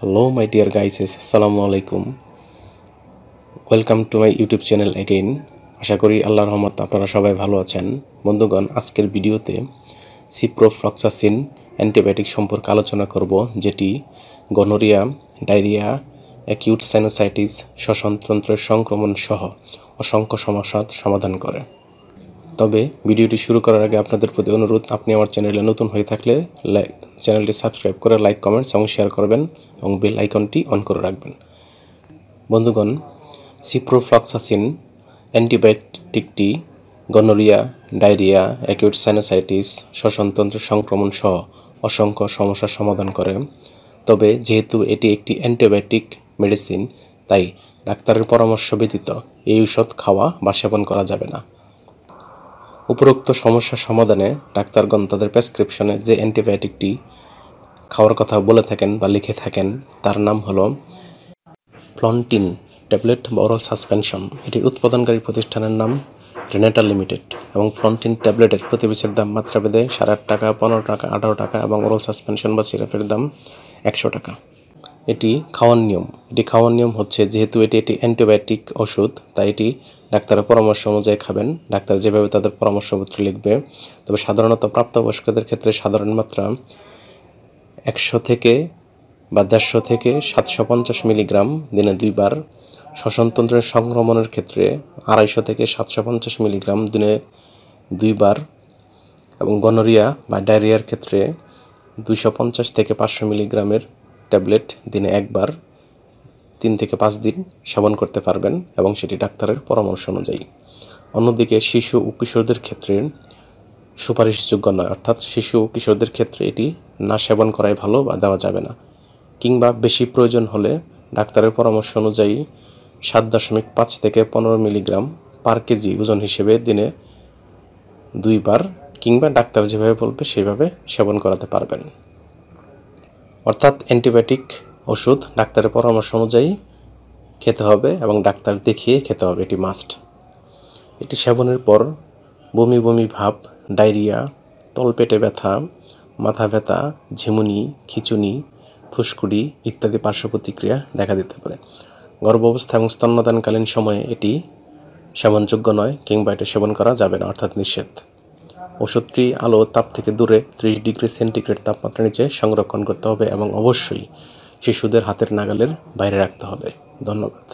Hello my dear guys, assalamu alaikum. Welcome to my YouTube channel again. আশা করি আল্লাহর রহমতে আপনারা সবাই ভালো আছেন। বন্ধুগণ, আজকের ভিডিওতে সিপ্রোফ্লক্সাসিন অ্যান্টিবায়োটিক সম্পর্কে আলোচনা করব, যেটি গনোরিয়া, ডায়রিয়া, অ্যাকিউট সাইনোসাইটিস, শ্বসনতন্ত্রের সংক্রমণ সহ অসংখ্য সমস্যার সমাধান করে। তবে ভিডিওটি শুরু করার আগে আপনাদের প্রতি অনুরোধ, আপনি আমার চ্যানেলে নতুন হয়ে থাকলে চ্যানেলটি সাবস্ক্রাইব করে লাইক, কমেন্টস এবং শেয়ার করবেন এবং বেল আইকনটি অন করে রাখবেন। বন্ধুগণ, সিপ্রোফ্লক্সাসিন অ্যান্টিবায়োটিকটি গনোরিয়া, ডায়রিয়া, অ্যাকিউট সাইনোসাইটিস, শ্বসনতন্ত্রের সংক্রমণ সহ অসংখ্য সমস্যার সমাধান করে। তবে যেহেতু এটি একটি অ্যান্টিবায়োটিক মেডিসিন, তাই ডাক্তারের পরামর্শ ব্যতীত এই ঔষধ খাওয়া বা সেবন করা যাবে না। উপরোক্ত সমস্যার সমাধানে ডাক্তারগণ তাদের প্রেসক্রিপশনে যে অ্যান্টিবায়োটিকটি খাওয়ার কথা বলে থাকেন বা লিখে থাকেন, তার নাম হলো ফ্লন্টিন ট্যাবলেট বা ওরাল সাসপেনশন। এটির উৎপাদনকারী প্রতিষ্ঠানের নাম রেনেটা লিমিটেড এবং ফ্লন্টিন ট্যাবলেটের প্রতি পিসের দাম মাত্রাভেদে 8.5 টাকা, 15 টাকা, 18 টাকা এবং ওরাল সাসপেনশন বা সিরাপের দাম 100 টাকা। এটি খাওয়ার নিয়ম হচ্ছে, যেহেতু এটি অ্যান্টিবায়োটিক ওষুধ, তাই এটি ডাক্তারের পরামর্শ অনুযায়ী খাবেন। ডাক্তার যেভাবে তাদের পরামর্শপত্র লিখবে। তবে সাধারণত প্রাপ্তবয়স্কদের ক্ষেত্রে সাধারণ মাত্রা 100 থেকে বা 150 থেকে 750 মিলিগ্রাম দিনে 2 বার, শ্বসনতন্ত্রের সংক্রমণের ক্ষেত্রে 250 থেকে 750 মিলিগ্রাম দিনে 2 বার এবং গনোরিয়া বা ডায়রিয়ার ক্ষেত্রে 250 থেকে 500 মিলিগ্রামের ট্যাবলেট দিনে 1 বার 3 থেকে 5 দিন সেবন করতে পারবেন এবং সেটি ডাক্তারের পরামর্শ অনুযায়ী। অন্যদিকে শিশু ও কিশোরদের ক্ষেত্রে সুপারিশযোগ্য নয়, অর্থাৎ শিশু ও কিশোরদের ক্ষেত্রে এটি না সেবন করাই ভালো বা দেওয়া যাবে না, কিংবা বেশি প্রয়োজন হলে ডাক্তারের পরামর্শ অনুযায়ী 7.5 থেকে 15 মিলিগ্রাম পার কেজি ওজন হিসেবে দিনে 2 বার কিংবা ডাক্তার যেভাবে বলবে সেভাবে সেবন করাতে পারবেন। অর্থাৎ অ্যান্টিবায়োটিক ওষুধ ডাক্তারের পরামর্শ অনুযায়ী খেতে হবে এবং ডাক্তার দেখিয়ে খেতে হবে, এটি মাস্ট। এটি সেবনের পর বমি ভাব, ডায়রিয়া, তলপেটে ব্যথা, মাথা ব্যথা, ঝিমুনি, খিঁচুনি, ফুসকুড়ি ইত্যাদি পার্শ্ব প্রতিক্রিয়া দেখা দিতে পারে। গর্ভাবস্থা এবং স্তন্যদানকালীন সময়ে এটি সেবনযোগ্য নয় কিংবা এটি সেবন করা যাবে না, অর্থাৎ নিষেধ। ওষুধটি আলো তাপ থেকে দূরে 30 ডিগ্রি সেন্টিগ্রেড তাপমাত্রার নিচে সংরক্ষণ করতে হবে এবং অবশ্যই শিশুদের হাতের নাগালের বাইরে রাখতে হবে। ধন্যবাদ।